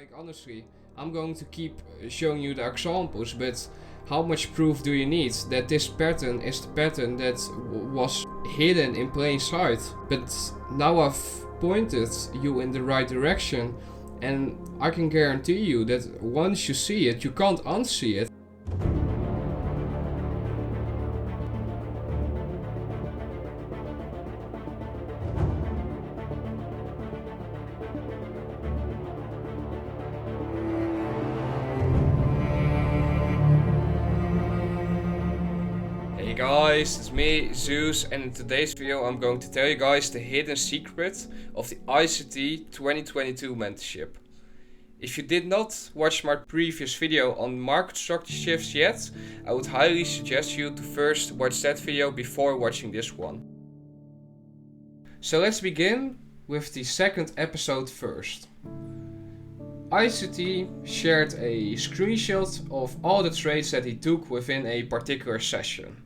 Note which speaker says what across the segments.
Speaker 1: Like honestly, I'm going to keep showing you the examples, but how much proof do you need that this pattern is the pattern that was hidden in plain sight? But now I've pointed you in the right direction, and I can guarantee you that once you see it, you can't unsee it. Hey guys, it's me, Zeus, and in today's video I'm going to tell you guys the hidden secret of the ICT 2022 mentorship. If you did not watch my previous video on market structure shifts yet, I would highly suggest you to first watch that video before watching this one. So let's begin with the second episode first. ICT shared a screenshot of all the trades that he took within a particular session.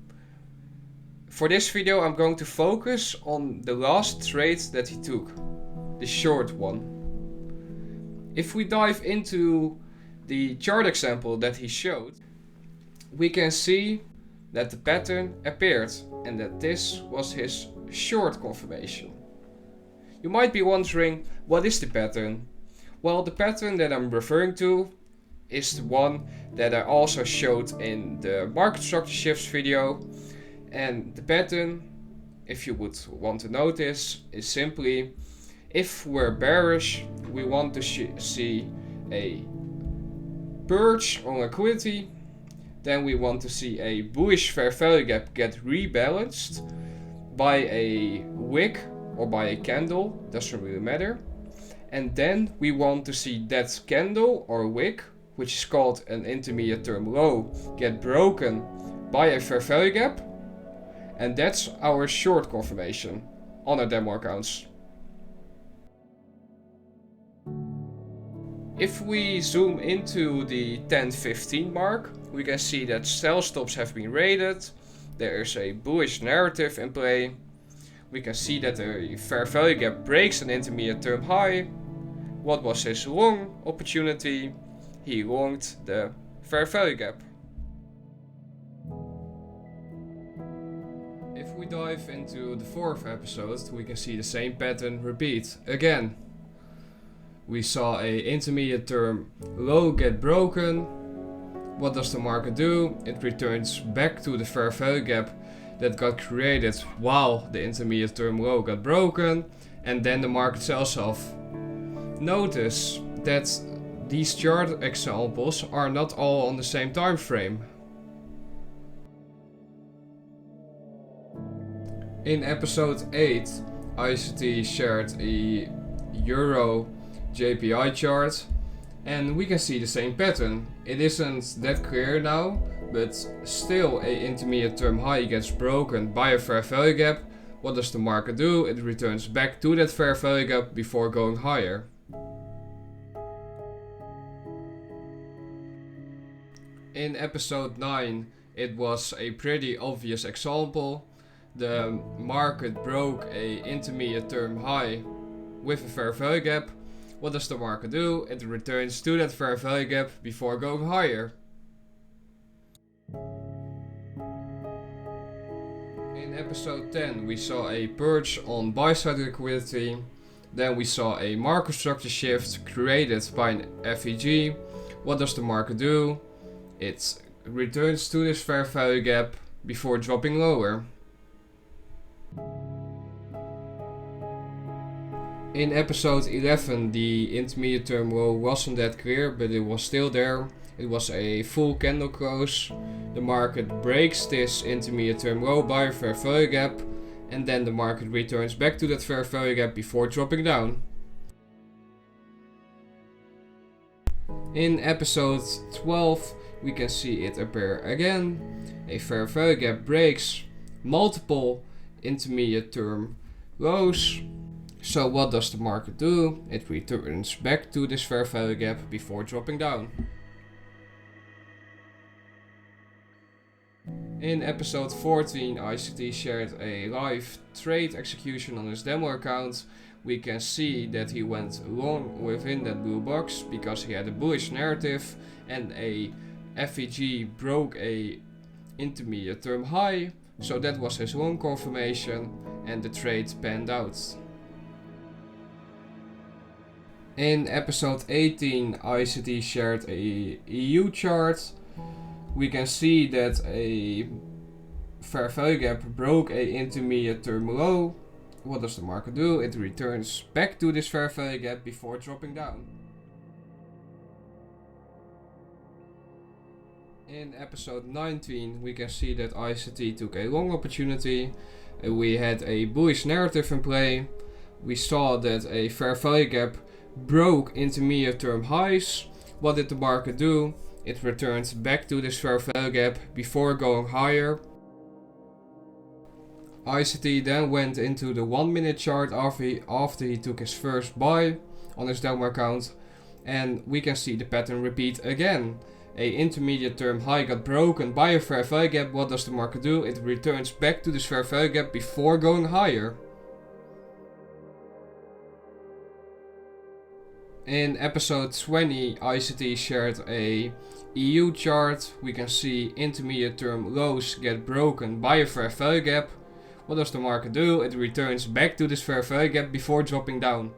Speaker 1: For this video I'm going to focus on the last trade that he took, the short one. If we dive into the chart example that he showed, we can see that the pattern appeared and that this was his short confirmation. You might be wondering, what is the pattern? Well, the pattern that I'm referring to is the one that I also showed in the market structure shifts video. And the pattern, if you would want to notice, is simply, if we're bearish, we want to see a purge on liquidity, then we want to see a bullish fair value gap get rebalanced by a wick or by a candle, doesn't really matter. And then we want to see that candle or wick, which is called an intermediate term low, get broken by a fair value gap. And that's our short confirmation on our demo accounts. If we zoom into the 10-15 mark, we can see that sell stops have been raided. There is a bullish narrative in play. We can see that the fair value gap breaks an intermediate term high. What was his long opportunity? He longed the fair value gap. If we dive into the fourth episode, we can see the same pattern repeat again. We saw a intermediate term low get broken. What does the market do? It returns back to the fair value gap that got created while the intermediate term low got broken, and then the market sells off. Notice that these chart examples are not all on the same time frame. In episode 8, ICT shared a Euro JPI chart, and we can see the same pattern. It isn't that clear now, but still a intermediate term high gets broken by a fair value gap. What does the market do? It returns back to that fair value gap before going higher. In episode 9, it was a pretty obvious example. The market broke a intermediate term high with a fair value gap. What does the market do? It returns to that fair value gap before going higher. In episode 10 we saw a purge on buy side liquidity. Then we saw a market structure shift created by an FEG. What does the market do? It returns to this fair value gap before dropping lower. In episode 11, the intermediate term low wasn't that clear, but it was still there. It was a full candle close. The market breaks this intermediate term low by a fair value gap, and then the market returns back to that fair value gap before dropping down. In episode 12, we can see it appear again. A fair value gap breaks multiple intermediate term lows. So what does the market do? It returns back to this fair value gap before dropping down. In episode 14, ICT shared a live trade execution on his demo account we can see that he went long within that blue box because he had a bullish narrative and a FEG broke a intermediate term high, so that was his long confirmation and the trade panned out. In episode 18, ICT shared a EU chart. We can see that a fair value gap broke a intermediate term low. What does the market do? It returns back to this fair value gap before dropping down. In episode 19, we can see that ICT took a long opportunity. We had a bullish narrative in play. We saw that a fair value gap broke intermediate term highs. What did the market do? It returned back to this fair value gap before going higher. ICT then went into the 1 minute chart after he took his first buy on his demo account, and we can see the pattern repeat again. A intermediate term high got broken by a fair value gap. What does the market do? It returns back to this fair value gap before going higher. In episode 20, ICT shared a EU chart. We can see intermediate term lows get broken by a fair value gap. What does the market do? It returns back to this fair value gap before dropping down.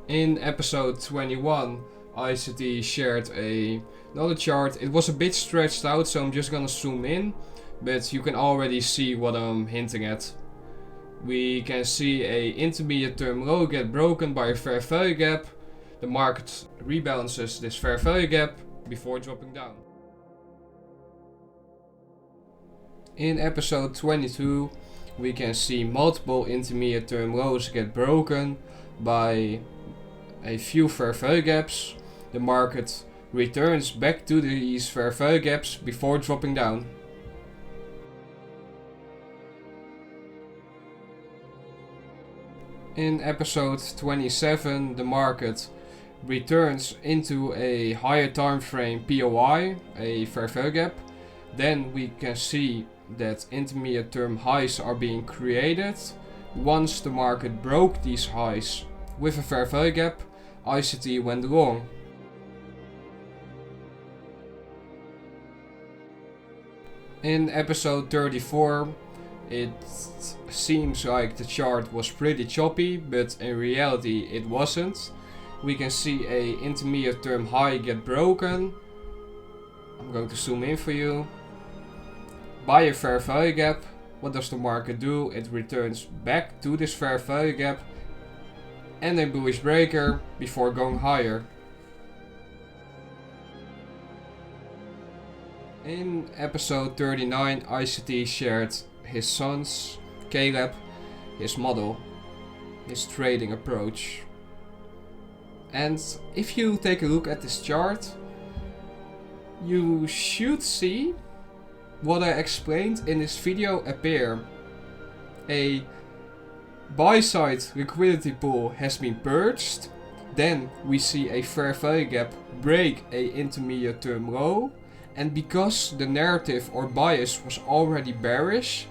Speaker 1: In episode 21, ICT shared another chart. It was a bit stretched out, so I'm just gonna zoom in, but you can already see what I'm hinting at. We can see a intermediate term low get broken by a fair value gap. The market rebalances this fair value gap before dropping down. In episode 22, we can see multiple intermediate term lows get broken by a few fair value gaps. The market returns back to these fair value gaps before dropping down. In episode 27, the market returns into a higher time frame POI, a fair value gap. Then we can see that intermediate term highs are being created. Once the market broke these highs with a fair value gap, ICT went long. In episode 34, it seems like the chart was pretty choppy, but in reality it wasn't. We can see a intermediate term high get broken. I'm going to zoom in for you. By a fair value gap. What does the market do? It returns back to this fair value gap and a bullish breaker before going higher. In episode 39, ICT shared his son's Caleb, his model, his trading approach. And if you take a look at this chart, you should see what I explained in this video appear. A buy side liquidity pool has been purged. Then we see a fair value gap break a intermediate term low. And because the narrative or bias was already bearish,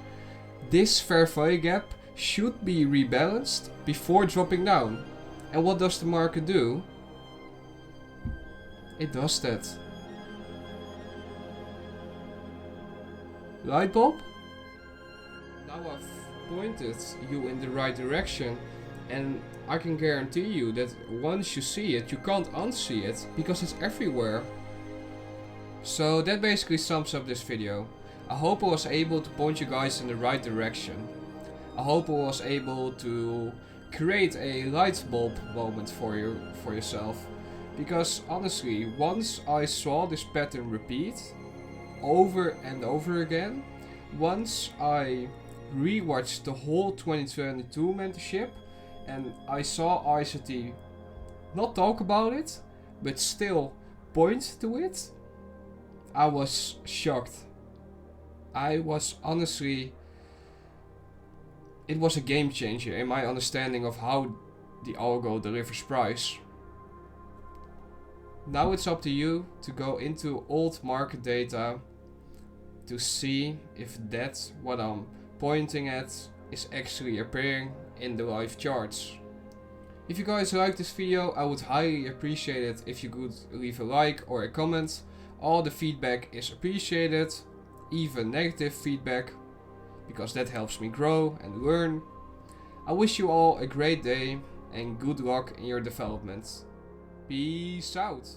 Speaker 1: this fair value gap should be rebalanced before dropping down. And what does the market do? It does that. Light bulb? Now I've pointed you in the right direction, and I can guarantee you that once you see it, you can't unsee it because it's everywhere. So that basically sums up this video. I hope I was able to point you guys in the right direction. I hope I was able to create a light bulb moment for yourself. Because honestly, once I saw this pattern repeat over and over again, once I rewatched the whole 2022 mentorship and I saw ICT not talk about it, but still point to it, I was shocked. I was honestly, it was a game changer in my understanding of how the algo delivers price. Now it's up to you to go into old market data to see if that's what I'm pointing at is actually appearing in the live charts. If you guys liked this video, I would highly appreciate it if you could leave a like or a comment. All the feedback is appreciated, even negative feedback, because that helps me grow and learn. I wish you all a great day and good luck in your development. Peace out!